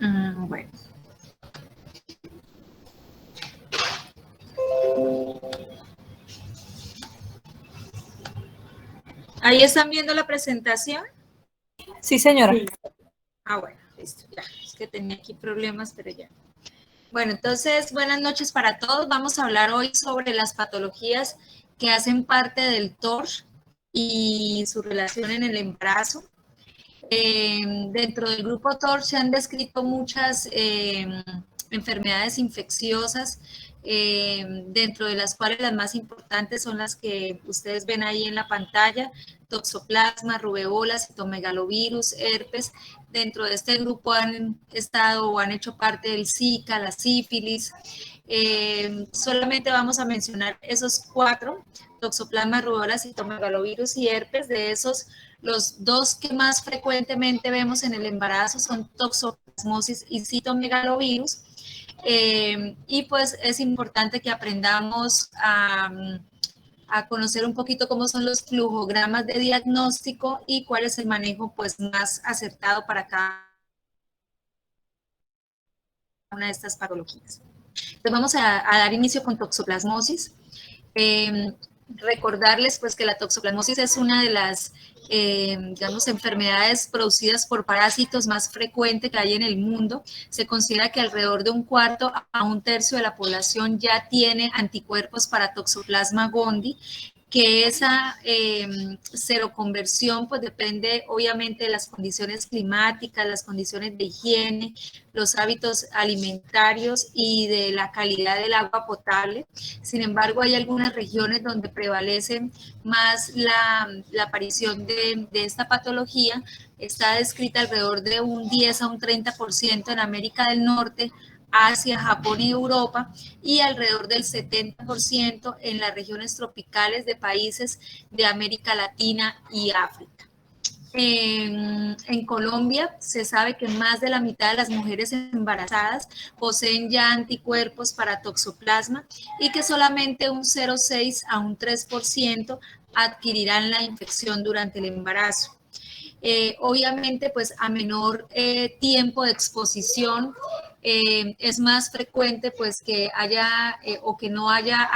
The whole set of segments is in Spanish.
Bueno. ¿Ahí están viendo la presentación? Sí, señora. Bueno, listo, ya. Es que tenía aquí problemas, pero ya. Bueno, entonces, buenas noches para todos. Vamos a hablar hoy sobre las patologías que hacen parte del TOR y su relación en el embarazo. Dentro del grupo TOR se han descrito muchas enfermedades infecciosas, dentro de las cuales las más importantes son las que ustedes ven ahí en la pantalla: toxoplasma, rubeola, citomegalovirus, herpes. Dentro de este grupo han estado o han hecho parte del Zika, la sífilis. Solamente vamos a mencionar esos 4: toxoplasma, rubeola, citomegalovirus y herpes. De esos, los 2 que más frecuentemente vemos en el embarazo son toxoplasmosis y citomegalovirus. Y pues es importante que aprendamos a conocer un poquito cómo son los flujogramas de diagnóstico y cuál es el manejo pues más acertado para cada una de estas patologías. Entonces vamos a dar inicio con toxoplasmosis. Recordarles pues que la toxoplasmosis es una de las digamos, enfermedades producidas por parásitos más frecuente que hay en el mundo. Se considera que alrededor de un cuarto a un tercio de la población ya tiene anticuerpos para Toxoplasma gondii, que esa seroconversión pues depende obviamente de las condiciones climáticas, las condiciones de higiene, los hábitos alimentarios y de la calidad del agua potable. Sin embargo, hay algunas regiones donde prevalece más la aparición de esta patología. Está descrita alrededor de un 10 a un 30% en América del Norte, Asia, Japón y Europa, y alrededor del 70% en las regiones tropicales de países de América Latina y África. En Colombia se sabe que más de la mitad de las mujeres embarazadas poseen ya anticuerpos para toxoplasma y que solamente un 0,6 a un 3% adquirirán la infección durante el embarazo. Obviamente, pues a menor tiempo de exposición, es más frecuente pues que haya o que no haya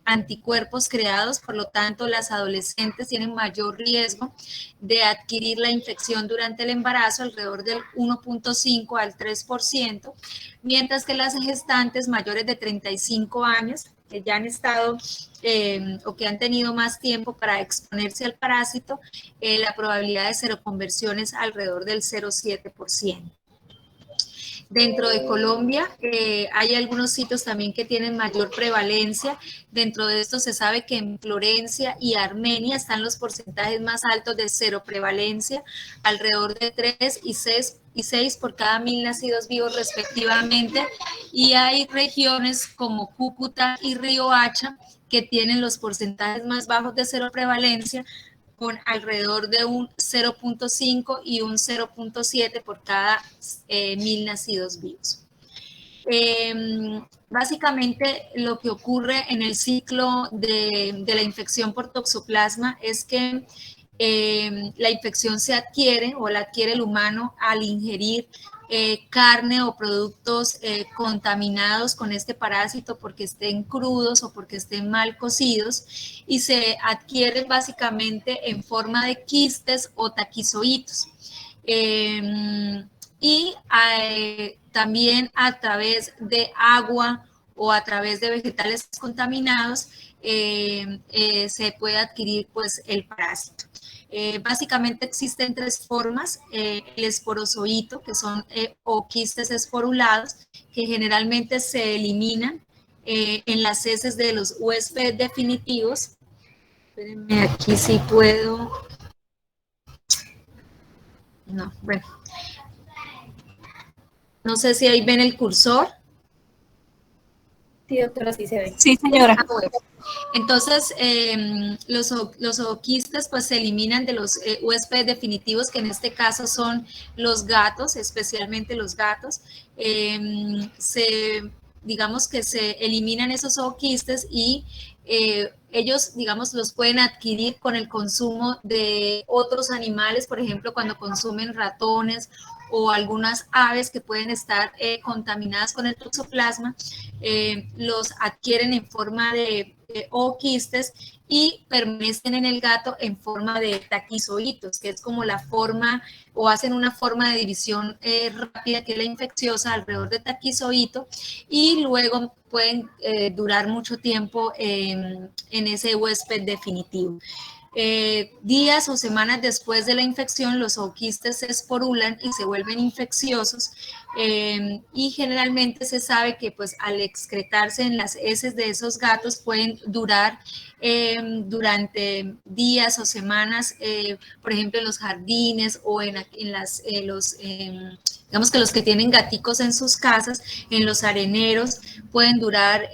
anticuerpos creados. Por lo tanto, las adolescentes tienen mayor riesgo de adquirir la infección durante el embarazo, alrededor del 1,5 al 3%, mientras que las gestantes mayores de 35 años, que ya han estado o que han tenido más tiempo para exponerse al parásito, la probabilidad de seroconversión es alrededor del 0,7%. Dentro de Colombia hay algunos sitios también que tienen mayor prevalencia. Dentro de esto se sabe que en Florencia y Armenia están los porcentajes más altos de seroprevalencia, alrededor de 3 y 6 por cada 1.000 nacidos vivos respectivamente. Y hay regiones como Cúcuta y Riohacha que tienen los porcentajes más bajos de seroprevalencia, con alrededor de un 0,5 y un 0,7 por cada 1.000 nacidos vivos. Básicamente lo que ocurre en el ciclo de la infección por toxoplasma es que la infección se adquiere o la adquiere el humano al ingerir carne o productos contaminados con este parásito, porque estén crudos o porque estén mal cocidos, y se adquieren básicamente en forma de quistes o taquizoitos. Y también a través de agua o a través de vegetales contaminados se puede adquirir pues el parásito. Básicamente existen 3 formas: el esporozoito, que son o quistes esporulados, que generalmente se eliminan en las heces de los huéspedes definitivos. Espérenme, aquí sí puedo. No, bueno. No sé si ahí ven el cursor. Sí, doctora, sí se ve. Sí, señora. Bueno. Entonces, los zooquistes pues se eliminan de los huéspedes definitivos, que en este caso son los gatos, especialmente los gatos. Digamos que se eliminan esos zooquistes y ellos, digamos, los pueden adquirir con el consumo de otros animales, por ejemplo, cuando consumen ratones o algunas aves que pueden estar contaminadas con el toxoplasma, los adquieren en forma de ooquistes y permanecen en el gato en forma de taquizoitos, que es como la forma, o hacen una forma de división rápida, que es la infecciosa, alrededor de taquizoito, y luego pueden durar mucho tiempo en ese huésped definitivo. Días o semanas después de la infección, los ooquistes se esporulan y se vuelven infecciosos, y generalmente se sabe que pues al excretarse en las heces de esos gatos pueden durar durante días o semanas, por ejemplo en los jardines o en los digamos que los que tienen gaticos en sus casas, en los areneros, pueden durar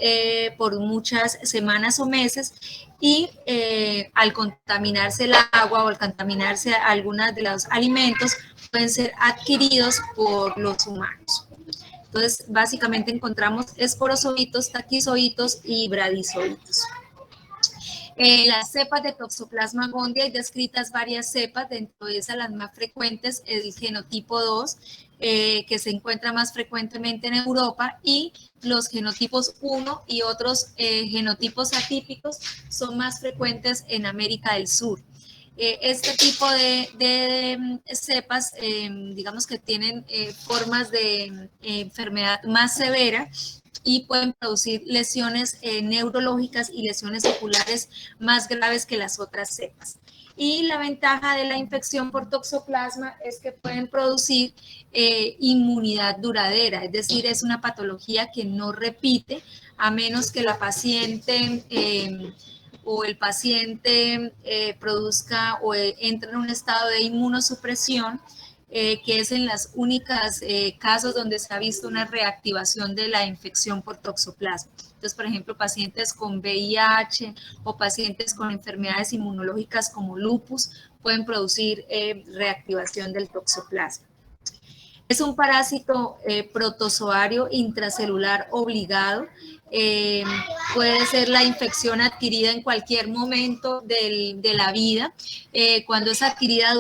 por muchas semanas o meses, y al contaminarse el agua o al contaminarse algunos de los alimentos, pueden ser adquiridos por los humanos. Entonces, básicamente encontramos esporozoitos, taquizoitos y bradizoitos. Las cepas de Toxoplasma gondii, hay descritas varias cepas, dentro de esas las más frecuentes, el genotipo 2, que se encuentra más frecuentemente en Europa, y los genotipos 1 y otros genotipos atípicos son más frecuentes en América del Sur. Este tipo de cepas, digamos que tienen formas de enfermedad más severa y pueden producir lesiones neurológicas y lesiones oculares más graves que las otras cepas. Y la ventaja de la infección por toxoplasma es que pueden producir inmunidad duradera, es decir, es una patología que no repite a menos que la paciente o el paciente produzca o entre en un estado de inmunosupresión, que es en las únicas casos donde se ha visto una reactivación de la infección por toxoplasma. Entonces, por ejemplo, pacientes con VIH o pacientes con enfermedades inmunológicas como lupus pueden producir reactivación del toxoplasma. Es un parásito protozoario intracelular obligado. Puede ser la infección adquirida en cualquier momento de la vida. Cuando es adquirida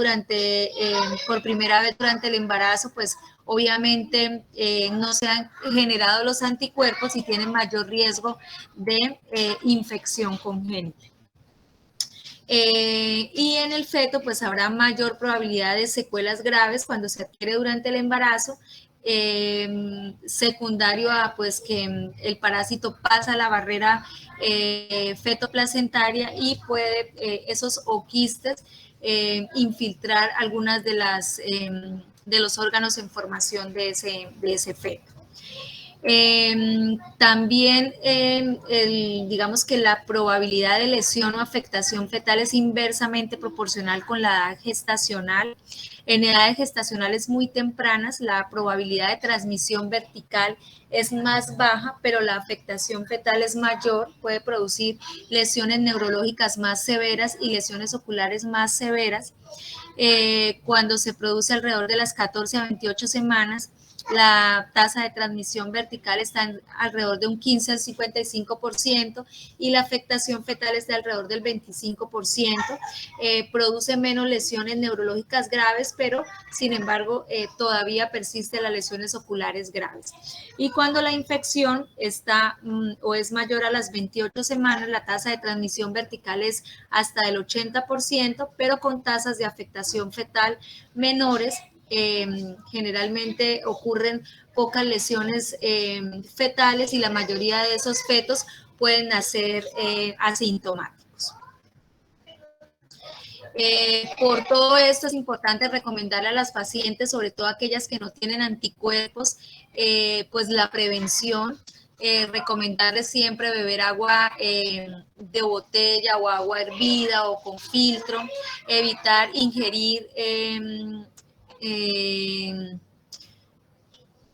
por primera vez durante el embarazo, pues obviamente no se han generado los anticuerpos y tienen mayor riesgo de infección congénita. Y en el feto pues habrá mayor probabilidad de secuelas graves cuando se adquiere durante el embarazo, secundario a pues que el parásito pasa la barrera fetoplacentaria y puede esos ooquistes infiltrar algunas de los órganos en formación de ese feto. También digamos que la probabilidad de lesión o afectación fetal es inversamente proporcional con la edad gestacional. En edades gestacionales muy tempranas, la probabilidad de transmisión vertical es más baja, pero la afectación fetal es mayor, puede producir lesiones neurológicas más severas y lesiones oculares más severas. Cuando se produce alrededor de las 14 a 28 semanas, la tasa de transmisión vertical está en alrededor de un 15 al 55% y la afectación fetal es de alrededor del 25%. Produce menos lesiones neurológicas graves, pero sin embargo todavía persiste las lesiones oculares graves. Y cuando la infección está o es mayor a las 28 semanas, la tasa de transmisión vertical es hasta el 80%, pero con tasas de afectación fetal menores. Generalmente ocurren pocas lesiones fetales y la mayoría de esos fetos pueden nacer asintomáticos. Por todo esto es importante recomendarle a las pacientes, sobre todo aquellas que no tienen anticuerpos, pues la prevención. Recomendarles siempre beber agua de botella o agua hervida o con filtro, evitar ingerir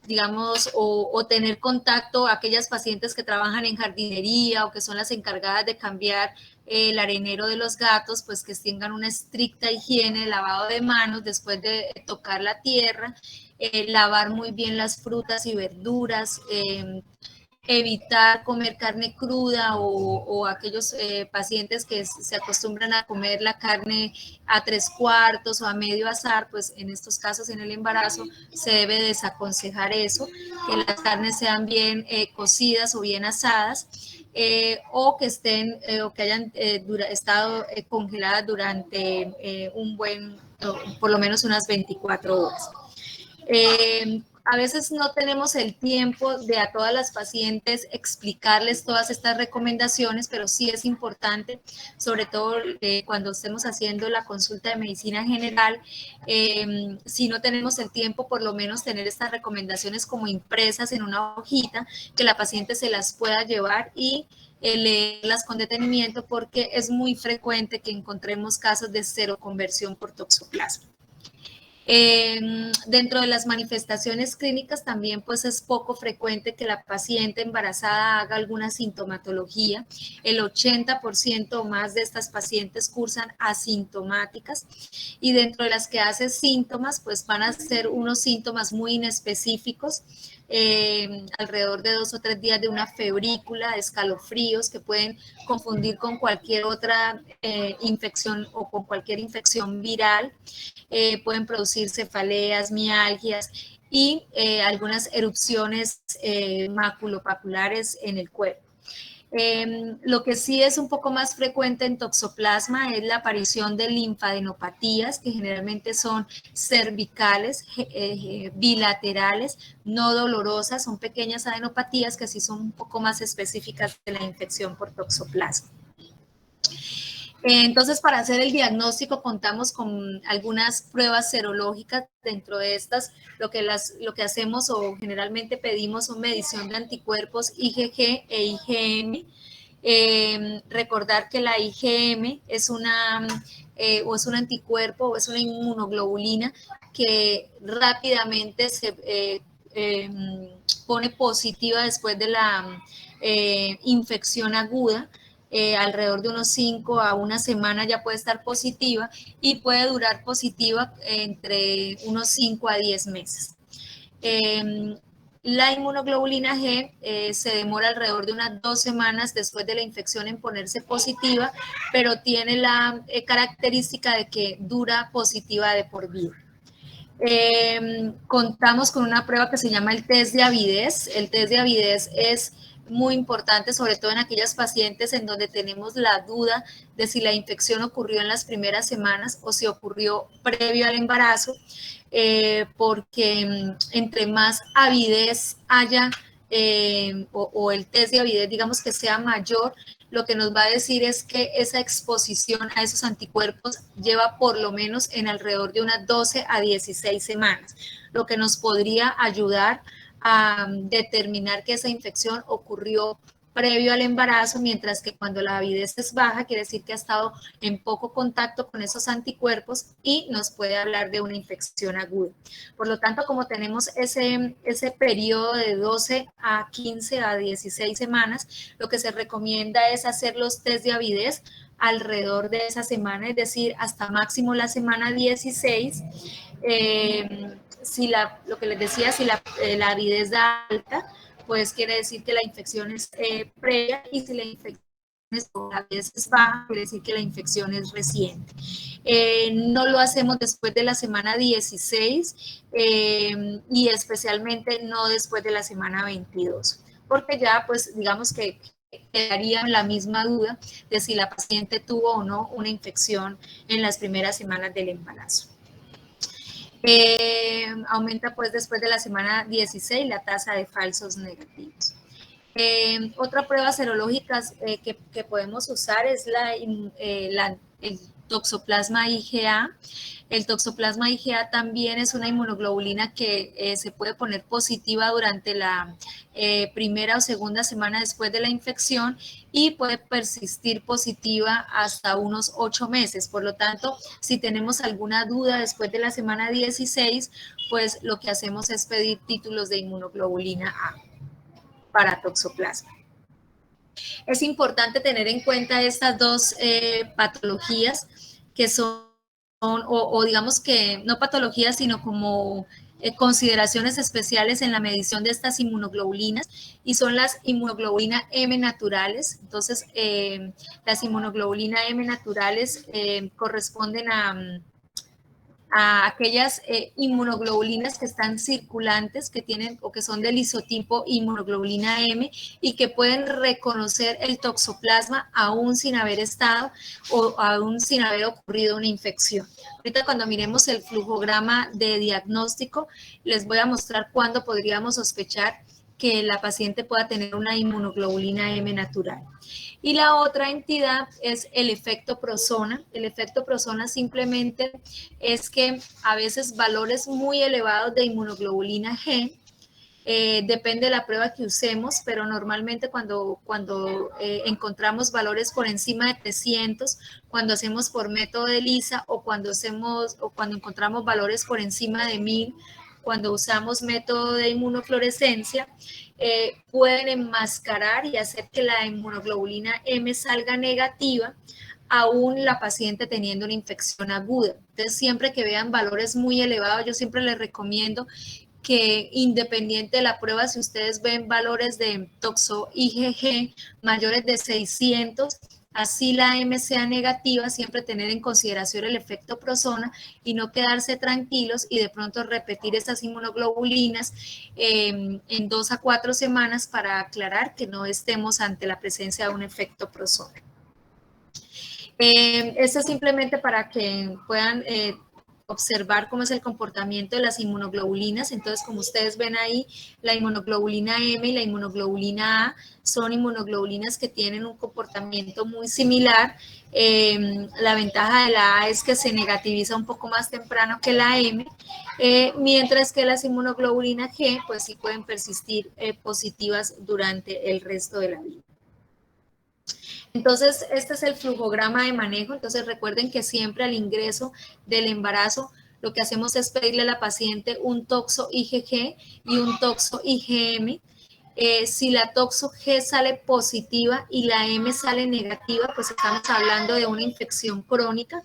digamos, o tener contacto a aquellas pacientes que trabajan en jardinería o que son las encargadas de cambiar el arenero de los gatos, pues que tengan una estricta higiene, lavado de manos después de tocar la tierra, lavar muy bien las frutas y verduras, evitar comer carne cruda o aquellos pacientes que se acostumbran a comer la carne a 3/4 o a medio asar, pues en estos casos en el embarazo se debe desaconsejar eso, que las carnes sean bien cocidas o bien asadas, o que estén o que hayan estado congeladas durante por lo menos unas 24 horas. A veces no tenemos el tiempo de a todas las pacientes explicarles todas estas recomendaciones, pero sí es importante, sobre todo cuando estemos haciendo la consulta de medicina general, si no tenemos el tiempo, por lo menos tener estas recomendaciones como impresas en una hojita, que la paciente se las pueda llevar y leerlas con detenimiento, porque es muy frecuente que encontremos casos de seroconversión por toxoplasma. Dentro de las manifestaciones clínicas también pues es poco frecuente que la paciente embarazada haga alguna sintomatología. El 80% o más de estas pacientes cursan asintomáticas, y dentro de las que hace síntomas pues van a ser unos síntomas muy inespecíficos, alrededor de 2 o 3 días de una febrícula, de escalofríos que pueden confundir con cualquier otra infección o con cualquier infección viral. Pueden producir cefaleas, mialgias y algunas erupciones maculopapulares en el cuerpo. Lo que sí es un poco más frecuente en toxoplasma es la aparición de linfadenopatías, que generalmente son cervicales, bilaterales, no dolorosas, son pequeñas adenopatías que sí son un poco más específicas de la infección por toxoplasma. Entonces, para hacer el diagnóstico contamos con algunas pruebas serológicas. Dentro de estas, lo que hacemos o generalmente pedimos son medición de anticuerpos IgG e IgM. Recordar que la IgM es un anticuerpo o es una inmunoglobulina que rápidamente se pone positiva después de la infección aguda. Alrededor de unos 5 a una semana ya puede estar positiva y puede durar positiva entre unos 5 a 10 meses. La inmunoglobulina G se demora alrededor de unas 2 semanas después de la infección en ponerse positiva, pero tiene la característica de que dura positiva de por vida. Contamos con una prueba que se llama el test de avidez. El test de avidez es muy importante, sobre todo en aquellas pacientes en donde tenemos la duda de si la infección ocurrió en las primeras semanas o si ocurrió previo al embarazo, porque entre más avidez haya o el test de avidez, digamos que sea mayor, lo que nos va a decir es que esa exposición a esos anticuerpos lleva por lo menos en alrededor de unas 12 a 16 semanas, lo que nos podría ayudar a determinar que esa infección ocurrió previo al embarazo, mientras que cuando la avidez es baja, quiere decir que ha estado en poco contacto con esos anticuerpos y nos puede hablar de una infección aguda. Por lo tanto, como tenemos ese periodo de 12 a 15 a 16 semanas, lo que se recomienda es hacer los test de avidez alrededor de esa semana, es decir, hasta máximo la semana 16. Lo que les decía, si la avidez da alta, pues quiere decir que la infección es previa, y si la infección a veces es baja, quiere decir que la infección es reciente. No lo hacemos después de la semana 16 y especialmente no después de la semana 22, porque ya pues digamos que quedaría la misma duda de si la paciente tuvo o no una infección en las primeras semanas del embarazo. Aumenta pues después de la semana 16 la tasa de falsos negativos. Otra prueba serológica que podemos usar es el toxoplasma IgA. El toxoplasma IgA también es una inmunoglobulina que se puede poner positiva durante la primera o segunda semana después de la infección y puede persistir positiva hasta unos 8 meses. Por lo tanto, si tenemos alguna duda después de la semana 16, pues lo que hacemos es pedir títulos de inmunoglobulina A para toxoplasma. Es importante tener en cuenta estas dos patologías que son, o digamos que no patologías, sino como consideraciones especiales en la medición de estas inmunoglobulinas y son las inmunoglobulina M naturales. Entonces, las inmunoglobulina M naturales corresponden a aquellas inmunoglobulinas que están circulantes, que tienen o que son del isotipo inmunoglobulina M y que pueden reconocer el toxoplasma aún sin haber estado o aún sin haber ocurrido una infección. Ahorita cuando miremos el flujograma de diagnóstico, les voy a mostrar cuándo podríamos sospechar que la paciente pueda tener una inmunoglobulina M natural. Y la otra entidad es el efecto Prosona. El efecto Prosona simplemente es que a veces valores muy elevados de inmunoglobulina G, depende de la prueba que usemos, pero normalmente cuando encontramos valores por encima de 300, cuando hacemos por método de ELISA o cuando encontramos valores por encima de 1000, cuando usamos método de inmunofluorescencia, pueden enmascarar y hacer que la inmunoglobulina M salga negativa, aún la paciente teniendo una infección aguda. Entonces, siempre que vean valores muy elevados, yo siempre les recomiendo que independiente de la prueba, si ustedes ven valores de toxo IgG mayores de 600, así la M sea negativa, siempre tener en consideración el efecto Prosona y no quedarse tranquilos y de pronto repetir estas inmunoglobulinas en 2 a 4 semanas para aclarar que no estemos ante la presencia de un efecto Prosona. Esto es simplemente para que puedan observar cómo es el comportamiento de las inmunoglobulinas. Entonces, como ustedes ven ahí, la inmunoglobulina M y la inmunoglobulina A son inmunoglobulinas que tienen un comportamiento muy similar. La ventaja de la A es que se negativiza un poco más temprano que la M, mientras que las inmunoglobulinas G, pues sí pueden persistir positivas durante el resto de la vida. Entonces, este es el flujograma de manejo. Entonces, recuerden que siempre al ingreso del embarazo, lo que hacemos es pedirle a la paciente un toxo IgG y un toxo IgM. Si la toxo G sale positiva y la M sale negativa, pues estamos hablando de una infección crónica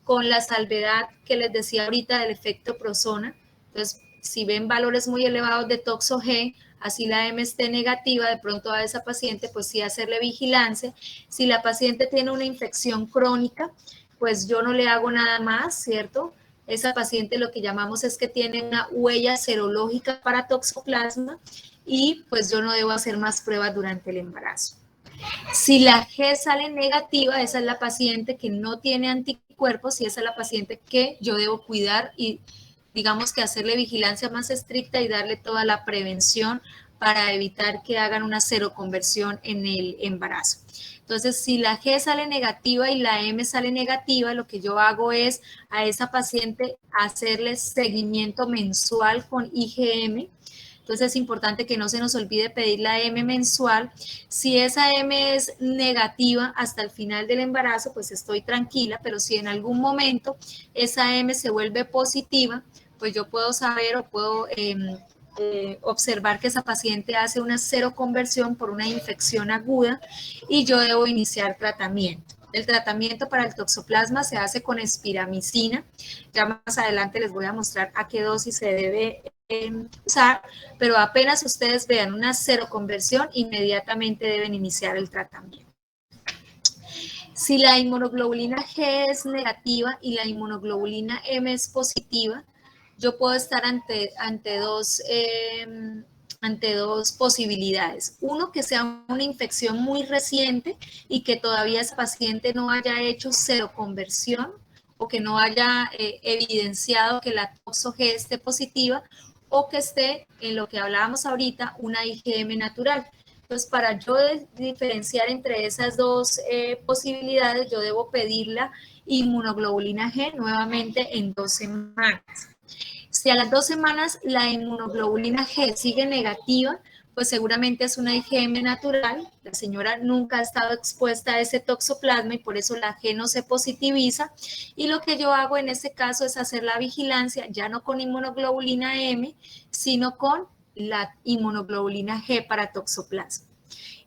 con la salvedad que les decía ahorita del efecto Prosona. Entonces, si ven valores muy elevados de toxo G, así la M esté negativa, de pronto a esa paciente, pues sí hacerle vigilancia. Si la paciente tiene una infección crónica, pues yo no le hago nada más, ¿cierto? Esa paciente lo que llamamos es que tiene una huella serológica para toxoplasma y pues yo no debo hacer más pruebas durante el embarazo. Si la G sale negativa, esa es la paciente que no tiene anticuerpos y esa es la paciente que yo debo cuidar y digamos que hacerle vigilancia más estricta y darle toda la prevención para evitar que hagan una seroconversión en el embarazo. Entonces, si la G sale negativa y la M sale negativa, lo que yo hago es a esa paciente hacerle seguimiento mensual con IgM. Entonces es importante que no se nos olvide pedir la M mensual. Si esa M es negativa hasta el final del embarazo, pues estoy tranquila, pero si en algún momento esa M se vuelve positiva, pues yo puedo saber o puedo observar que esa paciente hace una seroconversión por una infección aguda y yo debo iniciar tratamiento. El tratamiento para el toxoplasma se hace con espiramicina. Ya más adelante les voy a mostrar a qué dosis se debe usar, pero apenas ustedes vean una seroconversión, inmediatamente deben iniciar el tratamiento. Si la inmunoglobulina G es negativa y la inmunoglobulina M es positiva, yo puedo estar ante dos posibilidades. Uno, que sea una infección muy reciente y que todavía ese paciente no haya hecho seroconversión o que no haya evidenciado que la toxo G esté positiva o que esté, en lo que hablábamos ahorita, una IgM natural. Entonces, para yo diferenciar entre esas dos posibilidades, yo debo pedir la inmunoglobulina G nuevamente en 2 semanas. Si a las 2 semanas la inmunoglobulina G sigue negativa, pues seguramente es una IgM natural. La señora nunca ha estado expuesta a ese toxoplasma y por eso la G no se positiviza. Y lo que yo hago en este caso es hacer la vigilancia, ya no con inmunoglobulina M, sino con la inmunoglobulina G para toxoplasma.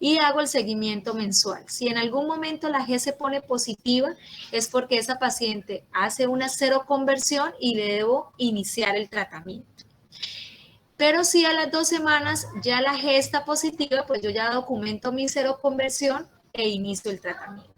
Y hago el seguimiento mensual. Si en algún momento la G se pone positiva, es porque esa paciente hace una seroconversión y le debo iniciar el tratamiento. Pero si a las 2 semanas ya la G está positiva, pues yo ya documento mi seroconversión e inicio el tratamiento.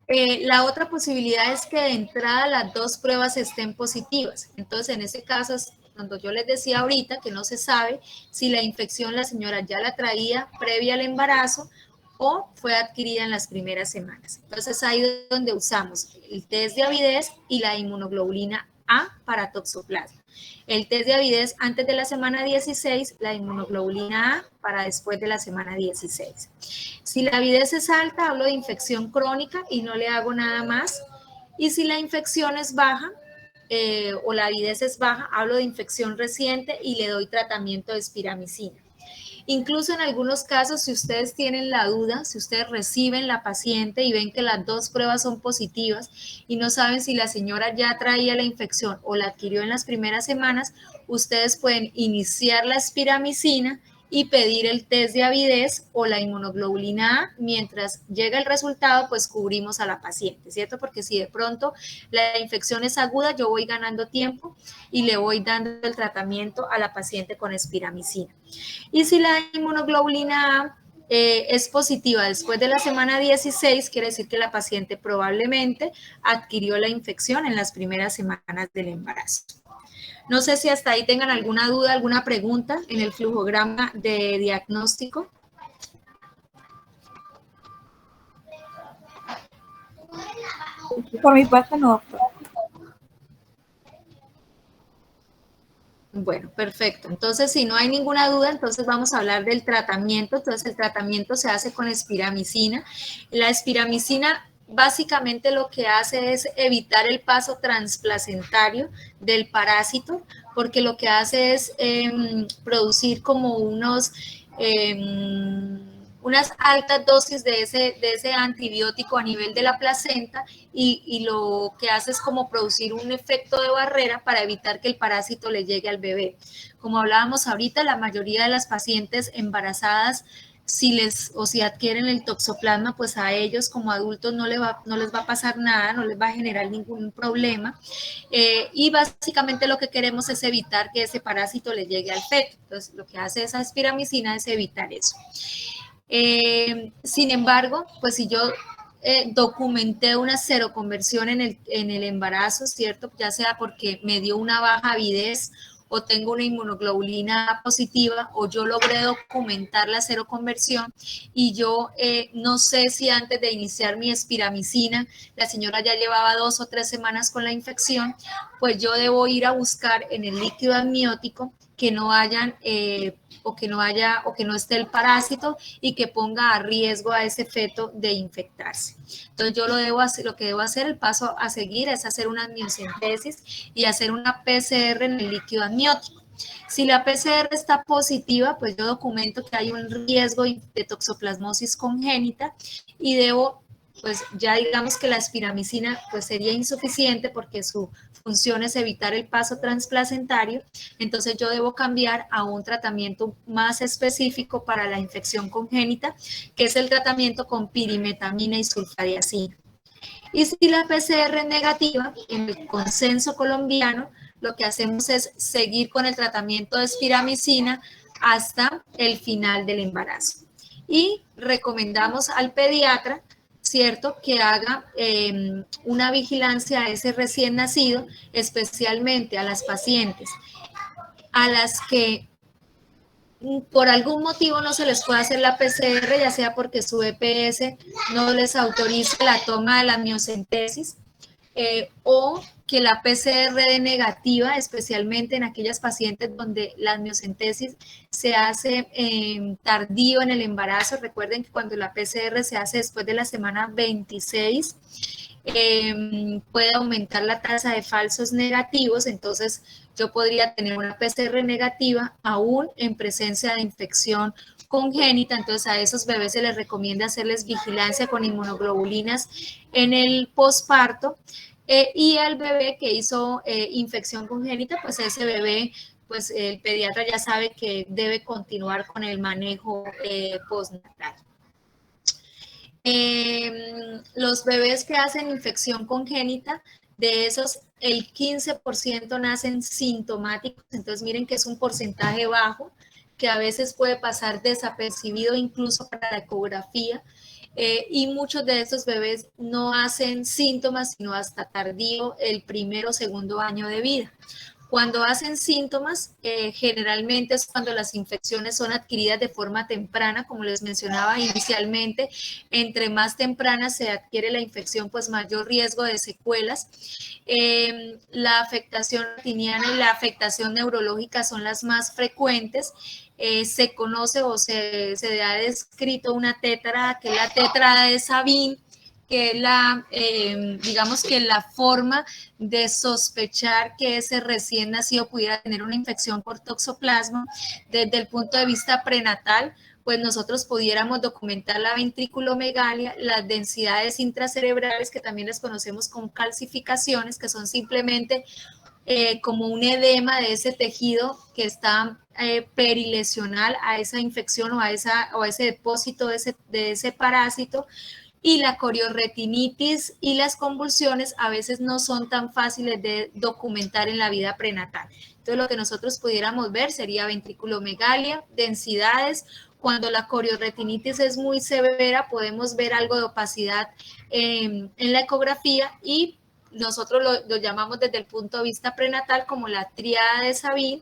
La otra posibilidad es que de entrada las 2 pruebas estén positivas. Entonces, en ese caso, es cuando yo les decía ahorita que no se sabe si la infección la señora ya la traía previa al embarazo o fue adquirida en las primeras semanas. Entonces, ahí es donde usamos el test de avidez y la inmunoglobulina A para toxoplasma. El test de avidez antes de la semana 16, la inmunoglobulina A para después de la semana 16. Si la avidez es alta, hablo de infección crónica y no le hago nada más. Y si la infección es baja o la avidez es baja, hablo de infección reciente y le doy tratamiento de espiramicina. Incluso en algunos casos, si ustedes tienen la duda, si ustedes reciben la paciente y ven que las 2 pruebas son positivas y no saben si la señora ya traía la infección o la adquirió en las primeras semanas, ustedes pueden iniciar la espiramicina y pedir el test de avidez o la inmunoglobulina A. Mientras llega el resultado, pues cubrimos a la paciente, ¿cierto? Porque si de pronto la infección es aguda, yo voy ganando tiempo y le voy dando el tratamiento a la paciente con espiramicina. Y si la inmunoglobulina A es positiva después de la semana 16, quiere decir que la paciente probablemente adquirió la infección en las primeras semanas del embarazo. No sé si hasta ahí tengan alguna duda, alguna pregunta en el flujograma de diagnóstico. Por mi parte no, doctor. Bueno, perfecto. Entonces, si no hay ninguna duda, entonces vamos a hablar del tratamiento. Entonces, el tratamiento se hace con espiramicina. La espiramicina básicamente lo que hace es evitar el paso transplacentario del parásito, porque lo que hace es producir como unas altas dosis de ese antibiótico a nivel de la placenta y lo que hace es como producir un efecto de barrera para evitar que el parásito le llegue al bebé. Como hablábamos ahorita, la mayoría de las pacientes embarazadas si adquieren el toxoplasma, pues a ellos como adultos no les va a pasar nada, no les va a generar ningún problema. Y básicamente lo que queremos es evitar que ese parásito le llegue al feto. Entonces, lo que hace esa espiramicina es evitar eso. Sin embargo, pues si yo documenté una seroconversión en el embarazo, ¿cierto? Ya sea porque me dio una baja avidez o tengo una inmunoglobulina positiva o yo logré documentar la seroconversión y yo no sé si antes de iniciar mi espiramicina la señora ya llevaba 2 o 3 semanas con la infección, pues yo debo ir a buscar en el líquido amniótico que no hayan o que no esté el parásito y que ponga a riesgo a ese feto de infectarse. Entonces yo lo que debo hacer, el paso a seguir es hacer una amniocentesis y hacer una PCR en el líquido amniótico. Si la PCR está positiva, pues yo documento que hay un riesgo de toxoplasmosis congénita y debo, pues ya digamos que la espiramicina pues sería insuficiente porque su función es evitar el paso transplacentario, entonces yo debo cambiar a un tratamiento más específico para la infección congénita, que es el tratamiento con pirimetamina y sulfadiazina. Y si la PCR es negativa, en el consenso colombiano, lo que hacemos es seguir con el tratamiento de espiramicina hasta el final del embarazo. Y recomendamos al pediatra, ¿cierto?, que haga una vigilancia a ese recién nacido, especialmente a las pacientes a las que por algún motivo no se les puede hacer la PCR, ya sea porque su EPS no les autoriza la toma de la amniocentesis o que la PCR dé negativa, especialmente en aquellas pacientes donde la amniocentesis se hace tardío en el embarazo. Recuerden que cuando la PCR se hace después de la semana 26, puede aumentar la tasa de falsos negativos, entonces yo podría tener una PCR negativa aún en presencia de infección congénita, entonces a esos bebés se les recomienda hacerles vigilancia con inmunoglobulinas en el posparto y al bebé que hizo infección congénita, pues ese bebé, pues el pediatra ya sabe que debe continuar con el manejo postnatal. Los bebés que hacen infección congénita De esos, el 15% nacen sintomáticos, entonces miren que es un porcentaje bajo, que a veces puede pasar desapercibido incluso para la ecografía, y muchos de estos bebés no hacen síntomas sino hasta tardío, el primero o segundo año de vida. Cuando hacen síntomas, generalmente es cuando las infecciones son adquiridas de forma temprana, como les mencionaba inicialmente, entre más temprana se adquiere la infección, pues mayor riesgo de secuelas. La afectación retiniana y la afectación neurológica son las más frecuentes. Se conoce o se ha descrito una tétrada, que es la tétrada de Sabin, que es la, digamos que la forma de sospechar que ese recién nacido pudiera tener una infección por toxoplasma desde el punto de vista prenatal, pues nosotros pudiéramos documentar la ventriculomegalia, las densidades intracerebrales, que también las conocemos como calcificaciones, que son simplemente como un edema de ese tejido que está perilesional a esa infección o a ese depósito de ese parásito. Y la coriorretinitis y las convulsiones a veces no son tan fáciles de documentar en la vida prenatal. Entonces, lo que nosotros pudiéramos ver sería ventriculomegalia, densidades. Cuando la coriorretinitis es muy severa, podemos ver algo de opacidad en la ecografía, y nosotros lo llamamos desde el punto de vista prenatal como la tríada de Sabin,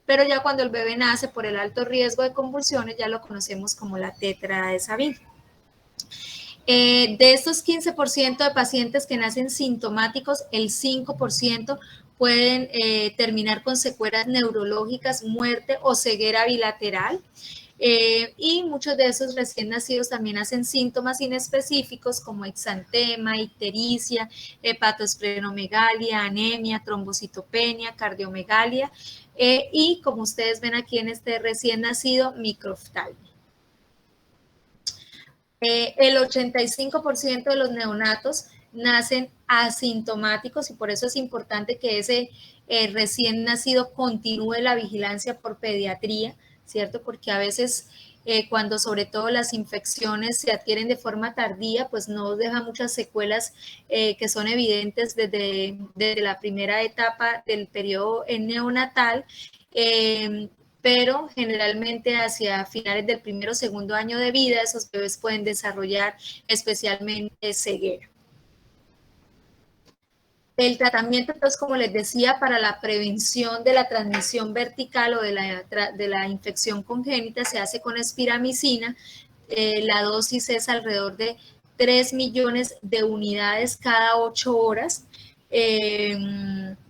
pero ya cuando el bebé nace por el alto riesgo de convulsiones, ya lo conocemos como la tétrada de Sabin. De estos 15% de pacientes que nacen sintomáticos, el 5% pueden terminar con secuelas neurológicas, muerte o ceguera bilateral. Y muchos de esos recién nacidos también hacen síntomas inespecíficos como exantema, ictericia, hepatosplenomegalia, anemia, trombocitopenia, cardiomegalia, y como ustedes ven aquí en este recién nacido, microftalmia. El 85% de los neonatos nacen asintomáticos, y por eso es importante que ese recién nacido continúe la vigilancia por pediatría, ¿cierto? Porque a veces cuando sobre todo las infecciones se adquieren de forma tardía, pues no deja muchas secuelas que son evidentes desde la primera etapa del periodo neonatal, pero generalmente hacia finales del primero o segundo año de vida, esos bebés pueden desarrollar especialmente ceguera. El tratamiento, entonces, como les decía, para la prevención de la transmisión vertical o de la infección congénita se hace con espiramicina. La dosis es alrededor de 3 millones de unidades cada 8 horas.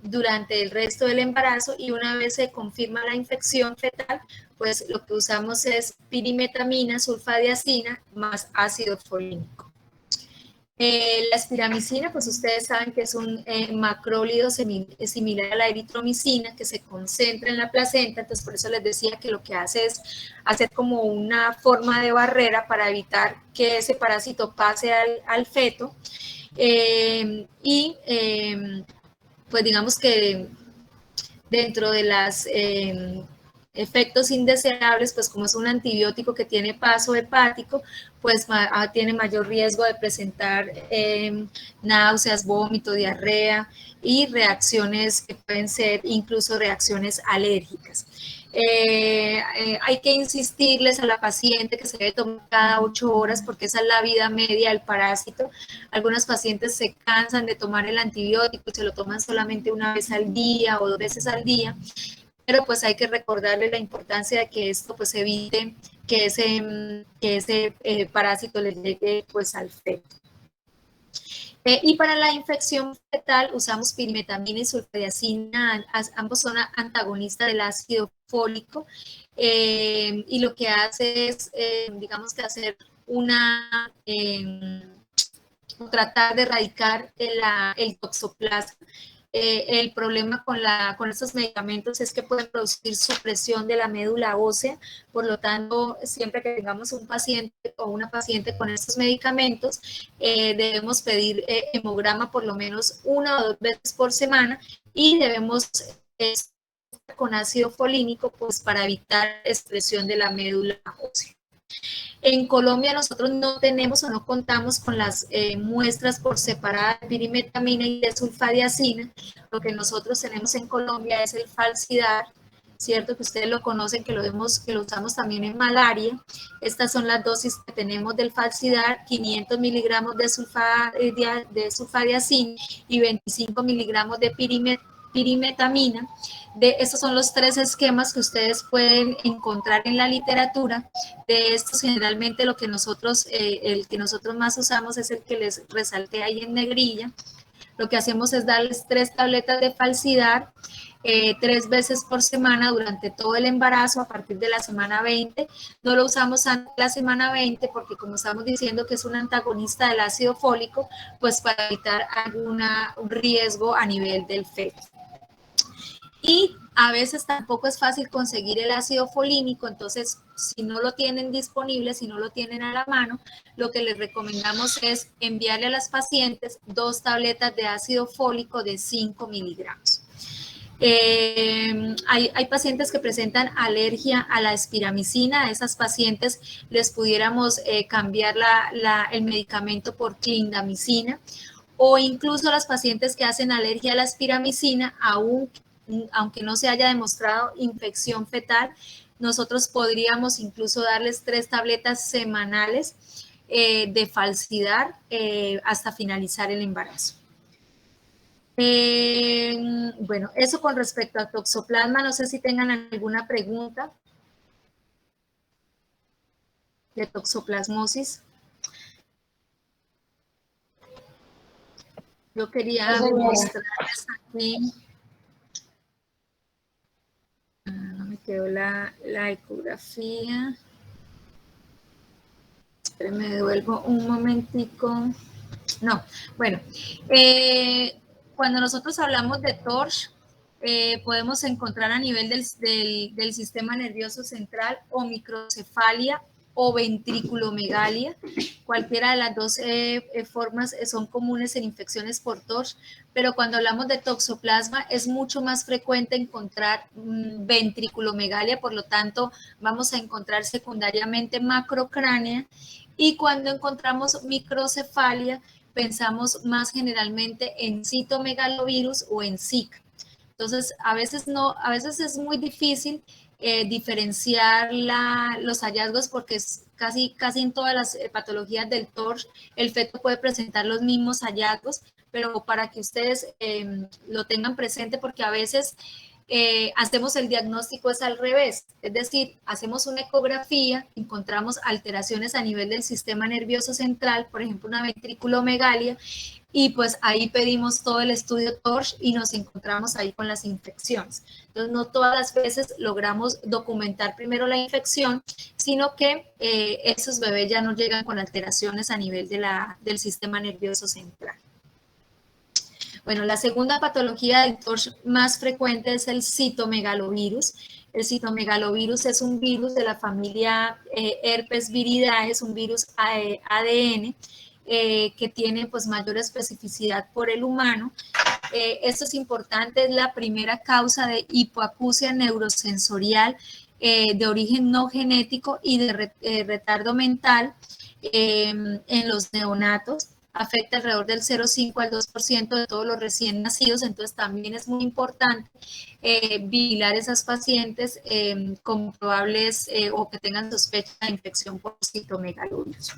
Durante el resto del embarazo, y una vez se confirma la infección fetal, pues lo que usamos es pirimetamina, sulfadiazina más ácido folínico. La espiramicina, pues ustedes saben que es un macrólido similar a la eritromicina que se concentra en la placenta, entonces por eso les decía que lo que hace es hacer como una forma de barrera para evitar que ese parásito pase al feto. Pues digamos que dentro de los efectos indeseables, pues como es un antibiótico que tiene paso hepático, pues tiene mayor riesgo de presentar náuseas, vómito, diarrea y reacciones que pueden ser incluso reacciones alérgicas. Hay que insistirles a la paciente que se debe tomar cada 8 horas porque esa es la vida media del parásito. Algunos pacientes se cansan de tomar el antibiótico y se lo toman solamente una vez al día o 2 veces al día, pero pues hay que recordarle la importancia de que esto pues evite que ese parásito le llegue pues al feto. Y para la infección fetal usamos pirimetamina y sulfadiazina, ambos son antagonistas del ácido fólico, y lo que hace es, digamos que hacer tratar de erradicar el toxoplasma. El problema con estos medicamentos es que pueden producir supresión de la médula ósea, por lo tanto, siempre que tengamos un paciente o una paciente con estos medicamentos, debemos pedir hemograma por lo menos 1 o 2 veces por semana, y debemos con ácido folínico pues para evitar expresión de la médula ósea. En Colombia nosotros no tenemos o no contamos con las muestras por separada de pirimetamina y de sulfadiacina. Lo que nosotros tenemos en Colombia es el Falsidar, ¿cierto? Que ustedes lo conocen, que lo usamos también en malaria. Estas son las dosis que tenemos del Falsidar, 500 miligramos de sulfadiacina y 25 miligramos de pirimetamina. Estos son los 3 esquemas que ustedes pueden encontrar en la literatura. De estos, generalmente lo que nosotros, el que nosotros más usamos es el que les resalté ahí en negrilla. Lo que hacemos es darles 3 tabletas de Falsidar 3 veces por semana durante todo el embarazo a partir de la semana 20. No lo usamos antes de la semana 20 porque, como estamos diciendo que es un antagonista del ácido fólico, pues para evitar un riesgo a nivel del feto. Y a veces tampoco es fácil conseguir el ácido folínico, entonces si no lo tienen disponible, si no lo tienen a la mano, lo que les recomendamos es enviarle a las pacientes 2 tabletas de ácido fólico de 5 miligramos. Hay pacientes que presentan alergia a la espiramicina. A esas pacientes les pudiéramos cambiar el medicamento por clindamicina, o incluso las pacientes que hacen alergia a la espiramicina, aunque no se haya demostrado infección fetal, nosotros podríamos incluso darles 3 tabletas semanales de Falsidar hasta finalizar el embarazo. Bueno, eso con respecto a toxoplasma. No sé si tengan alguna pregunta de toxoplasmosis. Yo quería mostrarles aquí. No me quedó la ecografía. Espérenme, me devuelvo un momentico. No, bueno. Cuando nosotros hablamos de TORCH, podemos encontrar a nivel del sistema nervioso central o microcefalia o ventriculomegalia. Cualquiera de las dos formas son comunes en infecciones por TORCH, pero cuando hablamos de toxoplasma es mucho más frecuente encontrar ventriculomegalia, por lo tanto vamos a encontrar secundariamente macrocránea, y cuando encontramos microcefalia pensamos más generalmente en citomegalovirus o en Zika. Entonces, a veces es muy difícil diferenciar los hallazgos porque es casi en todas las patologías del TORCH el feto puede presentar los mismos hallazgos, pero para que ustedes lo tengan presente, porque a veces hacemos el diagnóstico es al revés, es decir, hacemos una ecografía, encontramos alteraciones a nivel del sistema nervioso central, por ejemplo, una ventriculomegalia, y pues ahí pedimos todo el estudio TORCH y nos encontramos ahí con las infecciones. Entonces, no todas las veces logramos documentar primero la infección, sino que esos bebés ya no llegan con alteraciones a nivel del sistema nervioso central. Bueno, la segunda patología del TORCH más frecuente es el citomegalovirus. El citomegalovirus es un virus de la familia Herpes viridae, es un virus ADN que tiene pues mayor especificidad por el humano. Esto es importante, es la primera causa de hipoacusia neurosensorial de origen no genético y de retardo mental en los neonatos. Afecta alrededor del 0,5 al 2% de todos los recién nacidos, entonces también es muy importante vigilar a esas pacientes con probables o que tengan sospecha de infección por citomegalovirus.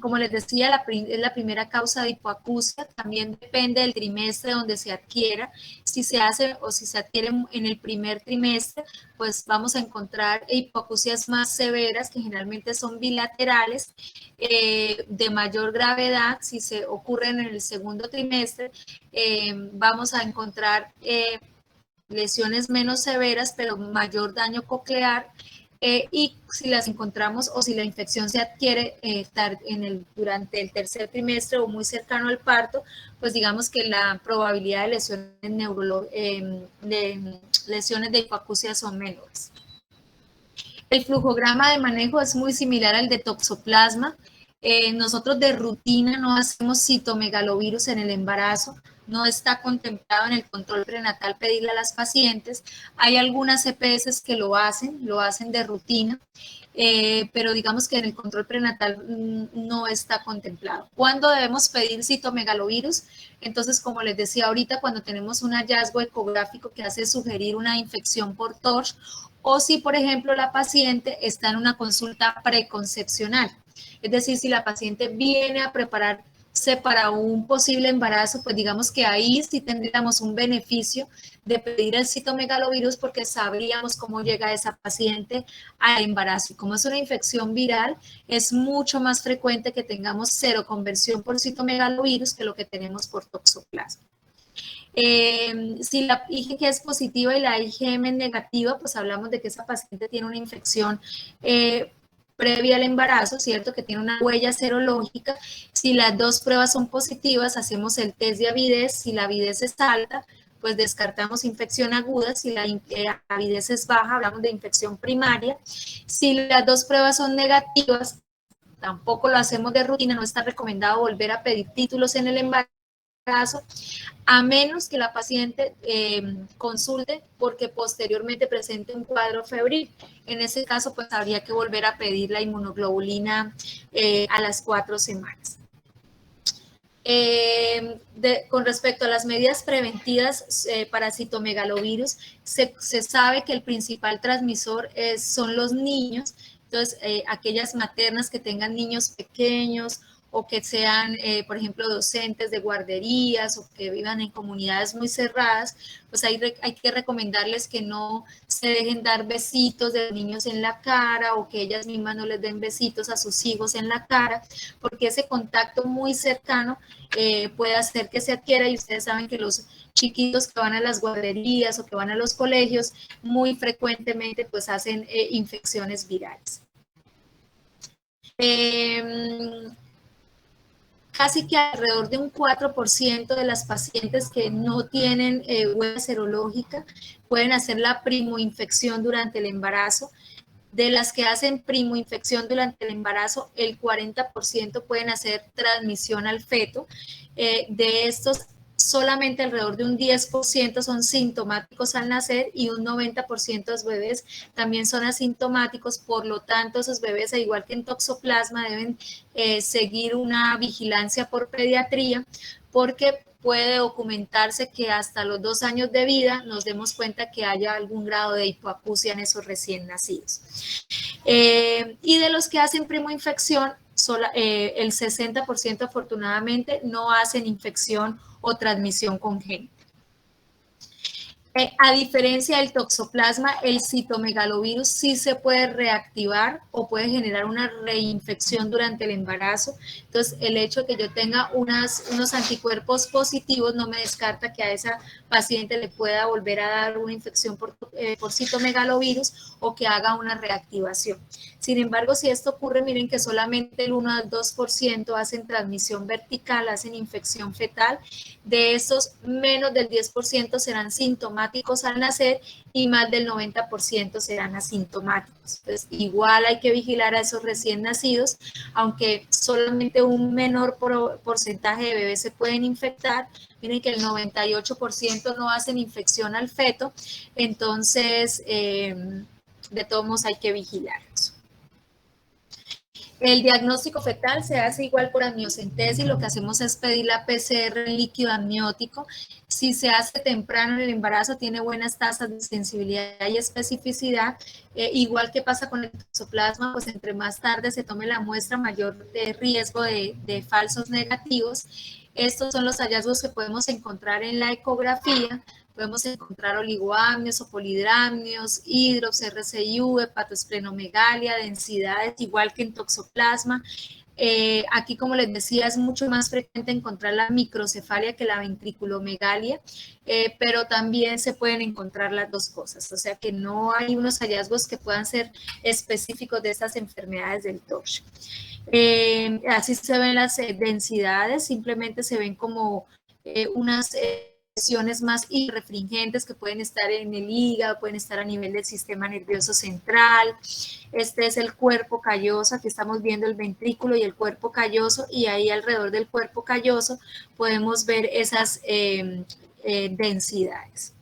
Como les decía, es la primera causa de hipoacusia, también depende del trimestre donde se adquiera. Si se hace o si se adquiere en el primer trimestre, pues vamos a encontrar hipoacusias más severas, que generalmente son bilaterales, de mayor gravedad. Si se ocurren en el segundo trimestre, vamos a encontrar lesiones menos severas, pero mayor daño coclear. Y si las encontramos o si la infección se adquiere durante el tercer trimestre o muy cercano al parto, pues digamos que la probabilidad de lesiones de hipoacusia son menores. El flujograma de manejo es muy similar al de toxoplasma. Nosotros de rutina no hacemos citomegalovirus en el embarazo, no está contemplado en el control prenatal pedirle a las pacientes. Hay algunas EPS que lo hacen de rutina. pero digamos que en el control prenatal no está contemplado. ¿Cuándo debemos pedir citomegalovirus? Entonces, como les decía ahorita, cuando tenemos un hallazgo ecográfico que hace sugerir una infección por TORCH, o si, por ejemplo, la paciente está en una consulta preconcepcional. Es decir, si la paciente viene a prepararse para un posible embarazo, pues digamos que ahí sí tendríamos un beneficio de pedir el citomegalovirus porque sabríamos cómo llega esa paciente al embarazo. Y como es una infección viral, es mucho más frecuente que tengamos seroconversión por citomegalovirus que lo que tenemos por toxoplasma. Si la IgG es positiva y la IgM es negativa, pues hablamos de que esa paciente tiene una infección previa al embarazo, ¿cierto? Que tiene una huella serológica. Si las dos pruebas son positivas, hacemos el test de avidez. Si la avidez es alta, pues descartamos infección aguda. Si la avidez es baja, hablamos de infección primaria. Si las dos pruebas son negativas, tampoco lo hacemos de rutina, no está recomendado volver a pedir títulos en el embarazo, a menos que la paciente consulte porque posteriormente presente un cuadro febril. En ese caso, pues habría que volver a pedir la inmunoglobulina a las 4 semanas. Con respecto a las medidas preventivas para citomegalovirus, se sabe que el principal transmisor son los niños. Entonces, aquellas maternas que tengan niños pequeños o que sean, por ejemplo, docentes de guarderías o que vivan en comunidades muy cerradas, pues hay que recomendarles que no se dejen dar besitos de niños en la cara o que ellas mismas no les den besitos a sus hijos en la cara, porque ese contacto muy cercano puede hacer que se adquiera, y ustedes saben que los chiquitos que van a las guarderías o que van a los colegios muy frecuentemente pues hacen infecciones virales. Casi que alrededor de un 4% de las pacientes que no tienen huella serológica pueden hacer la primoinfección durante el embarazo. De las que hacen primoinfección durante el embarazo, el 40% pueden hacer transmisión al feto. De estos, solamente alrededor de un 10% son sintomáticos al nacer y un 90% de los bebés también son asintomáticos. Por lo tanto, esos bebés, al igual que en toxoplasma, deben seguir una vigilancia por pediatría, porque puede documentarse que hasta los 2 años de vida nos demos cuenta que haya algún grado de hipoacusia en esos recién nacidos. Y de los que hacen primoinfección, el 60% afortunadamente no hacen infección o transmisión congénita. A diferencia del toxoplasma, el citomegalovirus sí se puede reactivar o puede generar una reinfección durante el embarazo. Entonces, el hecho de que yo tenga unos anticuerpos positivos no me descarta que a esa paciente le pueda volver a dar una infección por citomegalovirus o que haga una reactivación. Sin embargo, si esto ocurre, miren que solamente el 1 al 2% hacen transmisión vertical, hacen infección fetal. De esos, menos del 10% serán sintomáticos al nacer y más del 90% serán asintomáticos. Entonces, igual hay que vigilar a esos recién nacidos, aunque solamente un menor porcentaje de bebés se pueden infectar. Miren que el 98% no hacen infección al feto, entonces, de todos modos hay que vigilar eso. El diagnóstico fetal se hace igual por amniocentesis, lo que hacemos es pedir la PCR en líquido amniótico. Si se hace temprano en el embarazo, tiene buenas tasas de sensibilidad y especificidad. Igual que pasa con el toxoplasma, pues entre más tarde se tome la muestra, mayor riesgo de falsos negativos. Estos son los hallazgos que podemos encontrar en la ecografía. Podemos encontrar oligoamnios o polidramnios, hidrops, RCIV, hepatosplenomegalia, densidades igual que en toxoplasma. Aquí, como les decía, es mucho más frecuente encontrar la microcefalia que la ventriculomegalia, pero también se pueden encontrar las dos cosas. O sea que no hay unos hallazgos que puedan ser específicos de estas enfermedades del TORCH. Así se ven las densidades, simplemente se ven como unas lesiones más irrefringentes que pueden estar en el hígado, pueden estar a nivel del sistema nervioso central. Este es el cuerpo calloso, aquí estamos viendo el ventrículo y el cuerpo calloso, y ahí alrededor del cuerpo calloso podemos ver esas densidades.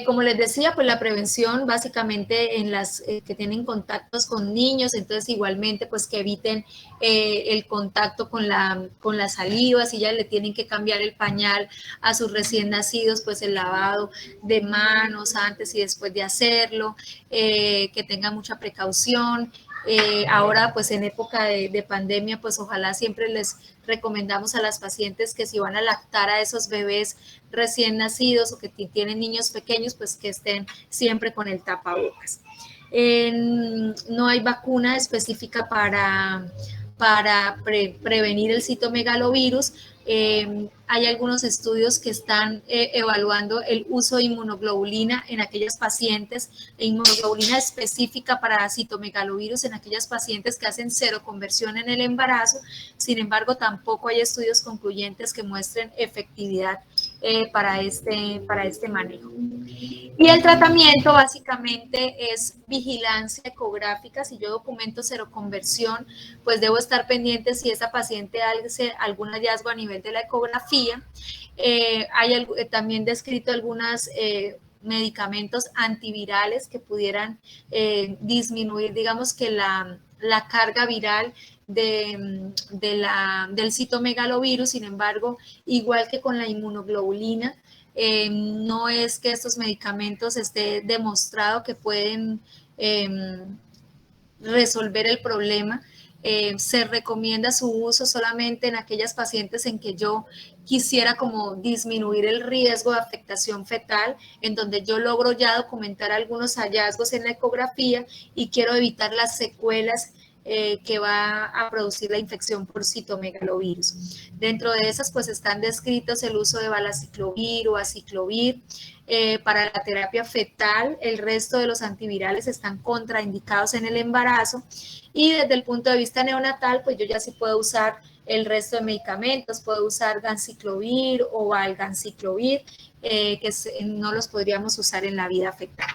Como les decía, pues la prevención básicamente en las que tienen contactos con niños, entonces igualmente pues que eviten el contacto con la saliva, si ya le tienen que cambiar el pañal a sus recién nacidos, pues el lavado de manos antes y después de hacerlo, que tengan mucha precaución. Ahora pues en época de pandemia, pues ojalá siempre les recomendamos a las pacientes que si van a lactar a esos bebés recién nacidos o que tienen niños pequeños, pues que estén siempre con el tapabocas. No hay vacuna específica para prevenir el citomegalovirus. Hay algunos estudios que están evaluando el uso de inmunoglobulina en aquellas pacientes, inmunoglobulina específica para citomegalovirus en aquellas pacientes que hacen seroconversión en el embarazo. Sin embargo, tampoco hay estudios concluyentes que muestren efectividad para este manejo. Y el tratamiento básicamente es vigilancia ecográfica. Si yo documento seroconversión, pues debo estar pendiente si esa paciente hace algún hallazgo a nivel de la ecografía. Hay también descrito algunos medicamentos antivirales que pudieran disminuir, digamos que la carga viral del citomegalovirus. Sin embargo, igual que con la inmunoglobulina, no es que estos medicamentos esté demostrado que pueden resolver el problema. Se recomienda su uso solamente en aquellas pacientes en que yo quisiera como disminuir el riesgo de afectación fetal, en donde yo logro ya documentar algunos hallazgos en la ecografía y quiero evitar las secuelas que va a producir la infección por citomegalovirus. Dentro de esas, pues están descritos el uso de valaciclovir o aciclovir. Para la terapia fetal, el resto de los antivirales están contraindicados en el embarazo. Y desde el punto de vista neonatal, pues yo ya sí puedo usar el resto de medicamentos, puedo usar ganciclovir o valganciclovir, que no los podríamos usar en la vida fetal.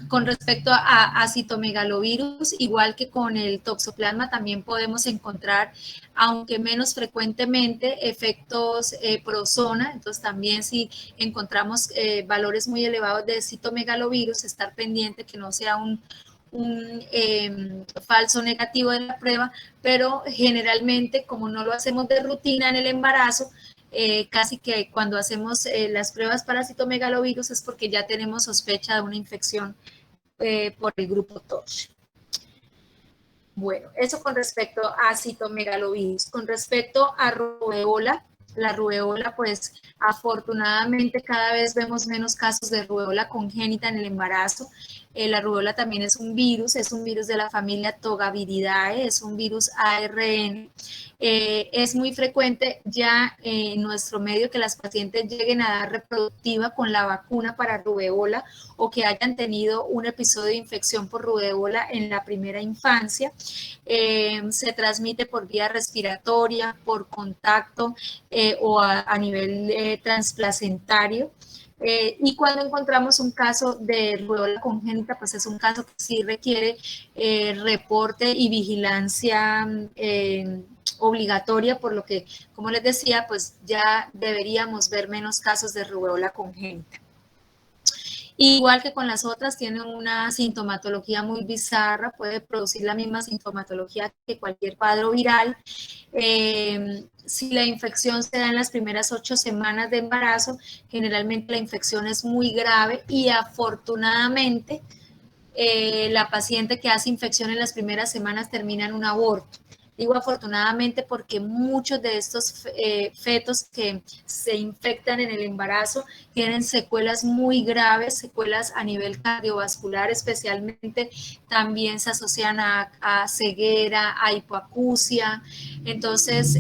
Con respecto a citomegalovirus, igual que con el toxoplasma, también podemos encontrar, aunque menos frecuentemente, efectos prozona. Entonces también si encontramos valores muy elevados de citomegalovirus, estar pendiente que no sea un falso negativo de la prueba, pero generalmente como no lo hacemos de rutina en el embarazo, casi que cuando hacemos las pruebas para citomegalovirus es porque ya tenemos sospecha de una infección por el grupo TORCH. Bueno, eso con respecto a citomegalovirus. Con respecto a rubeola, la rubeola, pues afortunadamente cada vez vemos menos casos de rubeola congénita en el embarazo. La rubeola también es un virus de la familia Togaviridae, es un virus ARN. Es muy frecuente ya en nuestro medio que las pacientes lleguen a edad reproductiva con la vacuna para rubeola o que hayan tenido un episodio de infección por rubeola en la primera infancia. Se transmite por vía respiratoria, por contacto o a nivel transplacentario. Y cuando encontramos un caso de rubeola congénita, pues es un caso que sí requiere reporte y vigilancia obligatoria, por lo que, como les decía, pues ya deberíamos ver menos casos de rubeola congénita. Igual que con las otras, tienen una sintomatología muy bizarra, puede producir la misma sintomatología que cualquier cuadro viral. Si la infección se da en las primeras 8 semanas de embarazo, generalmente la infección es muy grave y afortunadamente la paciente que hace infección en las primeras semanas termina en un aborto. Digo afortunadamente porque muchos de estos fetos que se infectan en el embarazo tienen secuelas muy graves, secuelas a nivel cardiovascular especialmente, también se asocian a ceguera, a hipoacusia. Entonces,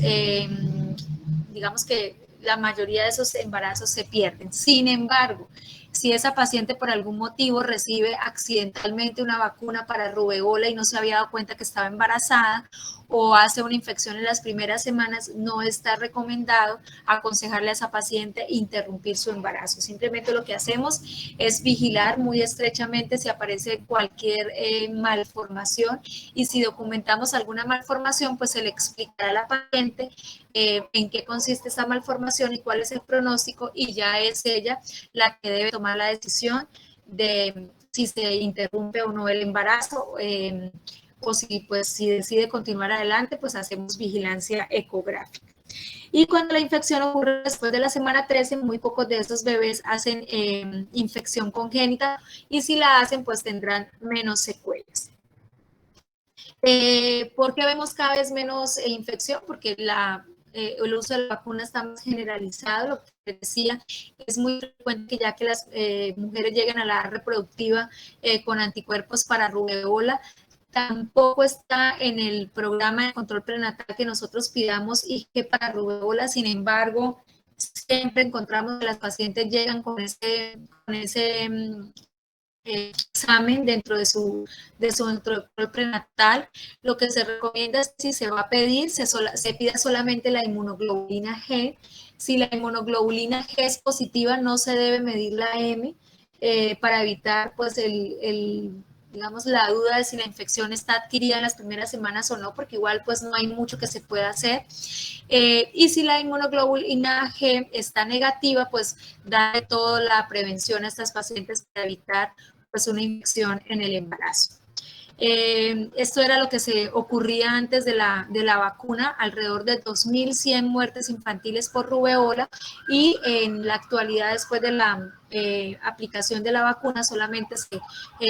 digamos que la mayoría de esos embarazos se pierden. Sin embargo, Si esa paciente por algún motivo recibe accidentalmente una vacuna para rubeola y no se había dado cuenta que estaba embarazada, o hace una infección en las primeras semanas, no está recomendado aconsejarle a esa paciente interrumpir su embarazo. Simplemente lo que hacemos es vigilar muy estrechamente si aparece cualquier malformación, y si documentamos alguna malformación, pues se le explicará a la paciente en qué consiste esa malformación y cuál es el pronóstico, y ya es ella la que debe tomar la decisión de si se interrumpe o no el embarazo, o si decide continuar adelante, pues hacemos vigilancia ecográfica. Y cuando la infección ocurre después de la semana 13, muy pocos de estos bebés hacen infección congénita, y si la hacen, pues tendrán menos secuelas. ¿Por qué vemos cada vez menos infección? Porque el uso de la vacuna está más generalizado. Lo que decía, es muy frecuente que ya que las mujeres lleguen a la edad reproductiva con anticuerpos para rubeola, tampoco está en el programa de control prenatal que nosotros pidamos IgG para rubeola. Sin embargo, siempre encontramos que las pacientes llegan con ese examen dentro de su control prenatal. Lo que se recomienda es, si se va a pedir, se pida solamente la inmunoglobulina G. Si la inmunoglobulina G es positiva, no se debe medir la M, para evitar pues digamos, la duda de si la infección está adquirida en las primeras semanas o no, porque igual pues no hay mucho que se pueda hacer. Y si la inmunoglobulina G está negativa, pues da toda la prevención a estas pacientes para evitar pues una infección en el embarazo. Esto era lo que se ocurría antes de la vacuna, alrededor de 2.100 muertes infantiles por rubeola, y en la actualidad, después de la aplicación de la vacuna, solamente se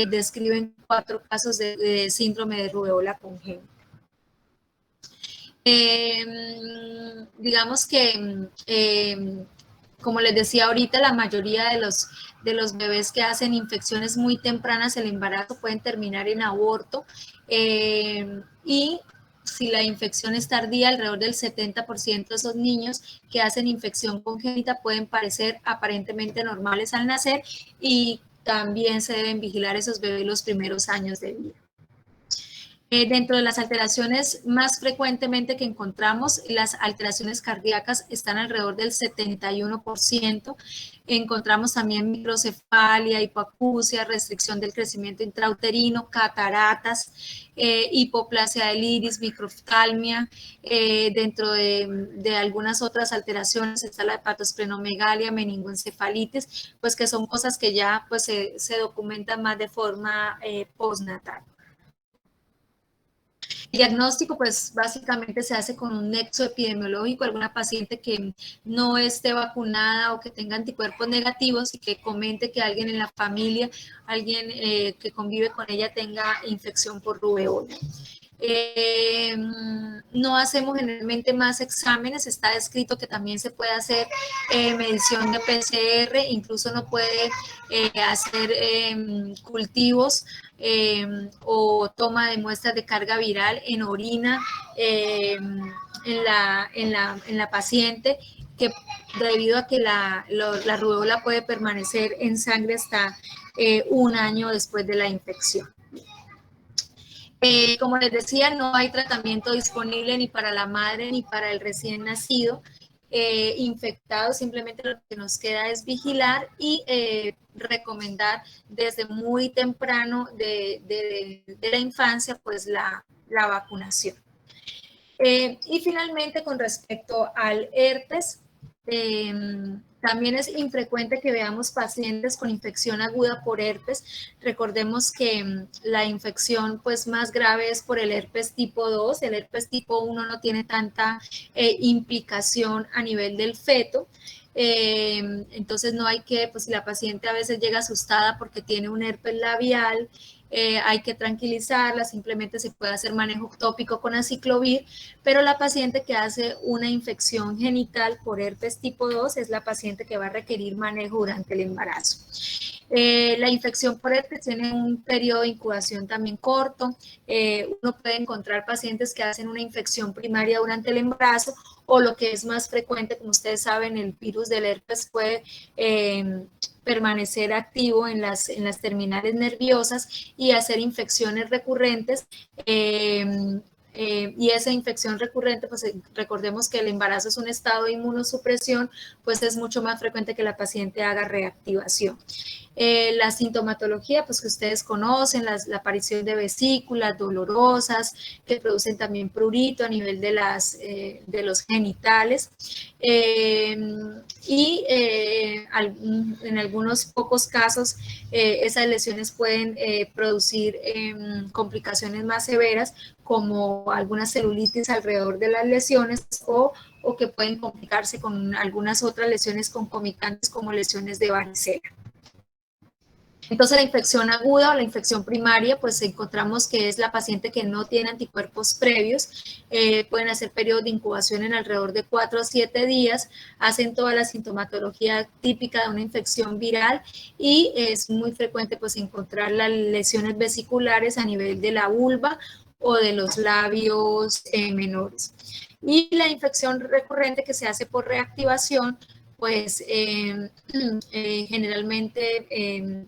describen 4 casos de síndrome de rubeola congénita. Digamos que, como les decía ahorita, la mayoría de los bebés que hacen infecciones muy tempranas en el embarazo pueden terminar en aborto, y si la infección es tardía, alrededor del 70% de esos niños que hacen infección congénita pueden parecer aparentemente normales al nacer, y también se deben vigilar esos bebés los primeros años de vida. Dentro de las alteraciones más frecuentemente que encontramos, las alteraciones cardíacas están alrededor del 71%. Encontramos también microcefalia, hipoacusia, restricción del crecimiento intrauterino, cataratas, hipoplasia del iris, microftalmia. Dentro de algunas otras alteraciones está la hepatosplenomegalia, meningoencefalitis, pues que son cosas que ya pues, se documentan más de forma postnatal. El diagnóstico, pues básicamente se hace con un nexo epidemiológico, alguna paciente que no esté vacunada o que tenga anticuerpos negativos y que comente que alguien en la familia, alguien que convive con ella, tenga infección por rubeola. No hacemos generalmente más exámenes. Está descrito que también se puede hacer medición de PCR, incluso no puede hacer cultivos o toma de muestras de carga viral en orina en la paciente, que debido a que la rubeola puede permanecer en sangre hasta 1 año después de la infección. Como les decía, no hay tratamiento disponible ni para la madre ni para el recién nacido infectado. Simplemente lo que nos queda es vigilar y recomendar desde muy temprano de la infancia pues la vacunación. Y finalmente, con respecto al herpes, también es infrecuente que veamos pacientes con infección aguda por herpes. Recordemos que la infección pues, más grave es por el herpes tipo 2. El herpes tipo 1 no tiene tanta implicación a nivel del feto. Entonces no hay que, pues si la paciente a veces llega asustada porque tiene un herpes labial, hay que tranquilizarla, simplemente se puede hacer manejo tópico con aciclovir, pero la paciente que hace una infección genital por herpes tipo 2 es la paciente que va a requerir manejo durante el embarazo. La infección por herpes tiene un periodo de incubación también corto. Uno puede encontrar pacientes que hacen una infección primaria durante el embarazo o lo que es más frecuente, como ustedes saben, el virus del herpes puede permanecer activo en las terminales nerviosas y hacer infecciones recurrentes. Y esa infección recurrente, pues recordemos que el embarazo es un estado de inmunosupresión, pues es mucho más frecuente que la paciente haga reactivación. La sintomatología, pues que ustedes conocen, la aparición de vesículas dolorosas que producen también prurito a nivel de los genitales. Y en algunos pocos casos esas lesiones pueden producir complicaciones más severas, como alguna celulitis alrededor de las lesiones o que pueden complicarse con algunas otras lesiones concomitantes como lesiones de varicela. Entonces la infección aguda o la infección primaria, pues encontramos que es la paciente que no tiene anticuerpos previos, pueden hacer periodos de incubación en alrededor de 4 a 7 días, hacen toda la sintomatología típica de una infección viral y es muy frecuente pues encontrar las lesiones vesiculares a nivel de la vulva o de los labios menores. Y la infección recurrente que se hace por reactivación, pues generalmente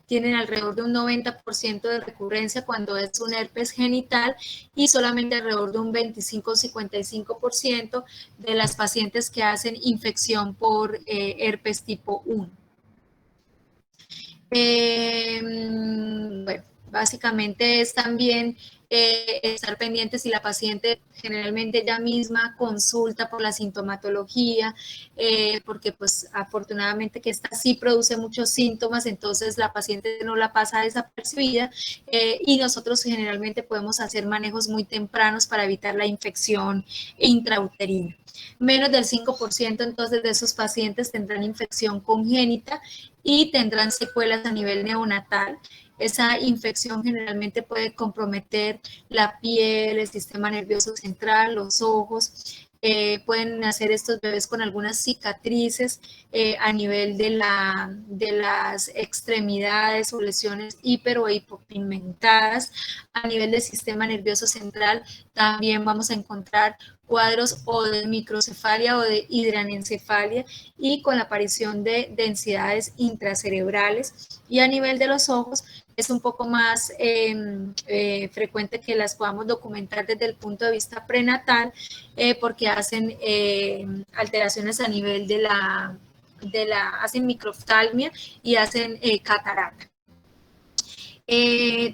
tienen alrededor de un 90% de recurrencia cuando es un herpes genital y solamente alrededor de un 25-55% de las pacientes que hacen infección por herpes tipo 1. Bueno, básicamente es también estar pendiente si la paciente generalmente ella misma consulta por la sintomatología, porque pues afortunadamente que esta sí produce muchos síntomas, entonces la paciente no la pasa desapercibida y nosotros generalmente podemos hacer manejos muy tempranos para evitar la infección intrauterina. Menos del 5% entonces de esos pacientes tendrán infección congénita y tendrán secuelas a nivel neonatal. Esa infección generalmente puede comprometer la piel, el sistema nervioso central, los ojos. Pueden nacer estos bebés con algunas cicatrices a nivel de las extremidades o lesiones hiper o hipopigmentadas. A nivel del sistema nervioso central también vamos a encontrar cuadros o de microcefalia o de hidranencefalia y con la aparición de densidades intracerebrales. Y a nivel de los ojos es un poco más frecuente que las podamos documentar desde el punto de vista prenatal porque hacen alteraciones a nivel hacen microftalmia y hacen catarata.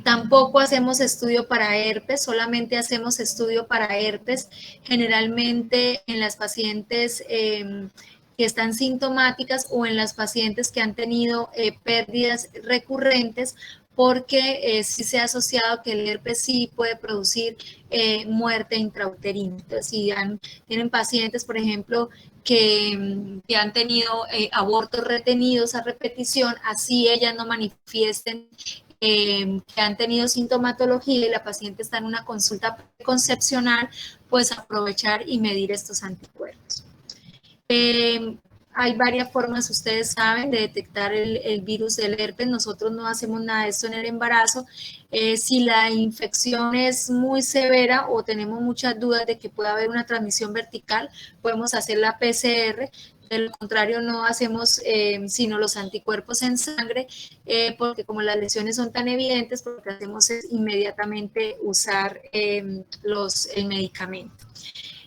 Tampoco hacemos estudio para herpes, solamente hacemos estudio para herpes generalmente en las pacientes que están sintomáticas o en las pacientes que han tenido pérdidas recurrentes, porque sí se ha asociado que el herpes sí puede producir muerte intrauterina. Entonces, si tienen pacientes, por ejemplo, que han tenido abortos retenidos a repetición, así ellas no manifiesten que han tenido sintomatología y la paciente está en una consulta preconcepcional, pues aprovechar y medir estos anticuerpos. Hay varias formas, ustedes saben, de detectar el virus del herpes. Nosotros no hacemos nada de esto en el embarazo. Si la infección es muy severa o tenemos muchas dudas de que pueda haber una transmisión vertical, podemos hacer la PCR. De lo contrario, no hacemos sino los anticuerpos en sangre, porque como las lesiones son tan evidentes, lo que hacemos es inmediatamente usar el medicamento.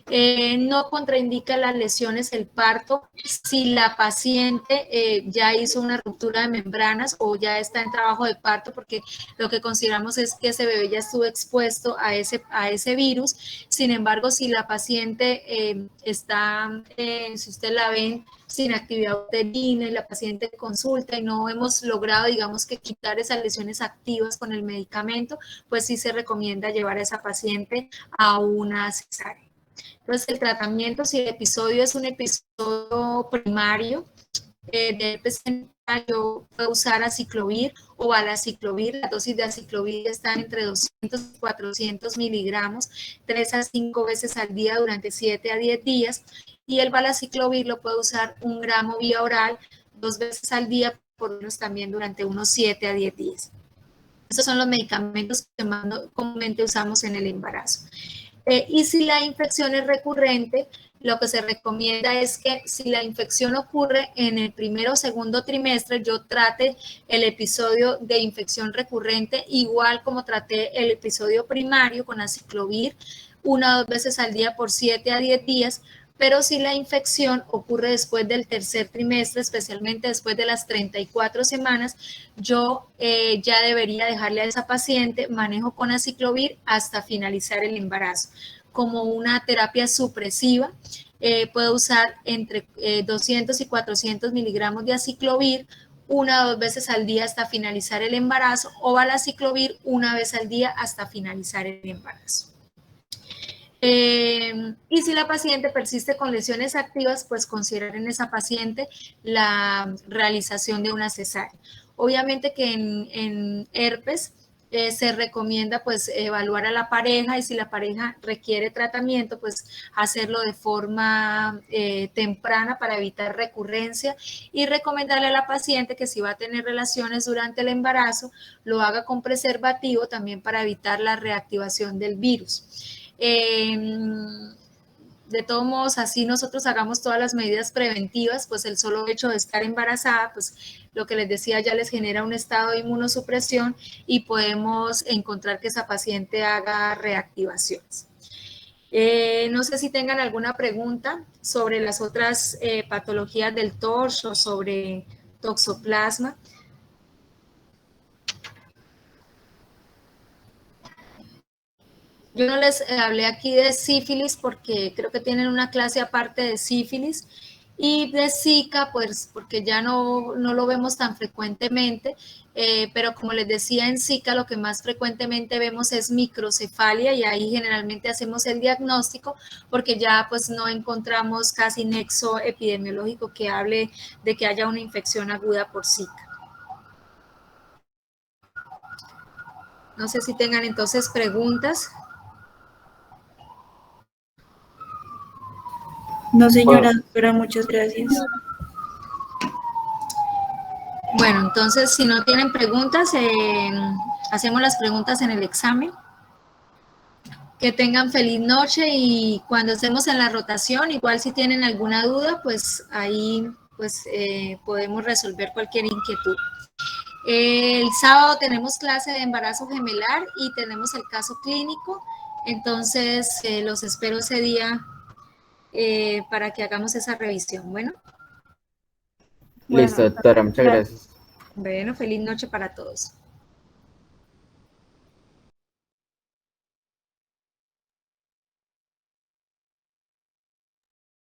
No contraindica las lesiones el parto si la paciente ya hizo una ruptura de membranas o ya está en trabajo de parto, porque lo que consideramos es que ese bebé ya estuvo expuesto a ese virus. Sin embargo, si la paciente está, si usted la ven sin actividad uterina y la paciente consulta y no hemos logrado, digamos, que quitar esas lesiones activas con el medicamento, pues sí se recomienda llevar a esa paciente a una cesárea. Entonces, el tratamiento, si el episodio es un episodio primario de herpes genital, yo puedo usar aciclovir o valaciclovir. La dosis de aciclovir está entre 200 y 400 miligramos, 3 a 5 veces al día durante 7 a 10 días. Y el valaciclovir lo puedo usar 1 gramo vía oral 2 veces al día, por lo menos también durante unos 7 a 10 días. Estos son los medicamentos que más comúnmente usamos en el embarazo. Y si la infección es recurrente, lo que se recomienda es que si la infección ocurre en el primero o segundo trimestre, yo trate el episodio de infección recurrente igual como traté el episodio primario con aciclovir 1 o 2 veces al día por 7 a 10 días, pero si la infección ocurre después del tercer trimestre, especialmente después de las 34 semanas, yo ya debería dejarle a esa paciente manejo con aciclovir hasta finalizar el embarazo. Como una terapia supresiva, puedo usar entre 200 y 400 miligramos de aciclovir 1 o 2 veces al día hasta finalizar el embarazo, o valaciclovir 1 vez al día hasta finalizar el embarazo. Y si la paciente persiste con lesiones activas, pues considerar en esa paciente la realización de una cesárea. Obviamente que en herpes se recomienda pues evaluar a la pareja, y si la pareja requiere tratamiento, pues hacerlo de forma temprana para evitar recurrencia, y recomendarle a la paciente que si va a tener relaciones durante el embarazo, lo haga con preservativo también para evitar la reactivación del virus. De todos modos, así nosotros hagamos todas las medidas preventivas, pues el solo hecho de estar embarazada, pues lo que les decía, ya les genera un estado de inmunosupresión y podemos encontrar que esa paciente haga reactivaciones. No sé si tengan alguna pregunta sobre las otras patologías del torso, sobre toxoplasma. Yo no les hablé aquí de sífilis porque creo que tienen una clase aparte de sífilis, y de Zika, pues porque ya no lo vemos tan frecuentemente, pero como les decía, en Zika lo que más frecuentemente vemos es microcefalia, y ahí generalmente hacemos el diagnóstico porque ya pues no encontramos casi nexo epidemiológico que hable de que haya una infección aguda por Zika. No sé si tengan entonces preguntas. No, señora doctora, muchas gracias. Bueno, entonces, si no tienen preguntas, hacemos las preguntas en el examen. Que tengan feliz noche, y cuando estemos en la rotación, igual si tienen alguna duda, pues ahí pues, podemos resolver cualquier inquietud. El sábado tenemos clase de embarazo gemelar y tenemos el caso clínico, entonces los espero ese día para que hagamos esa revisión. Bueno. Listo, doctora, muchas gracias. Bueno, feliz noche para todos.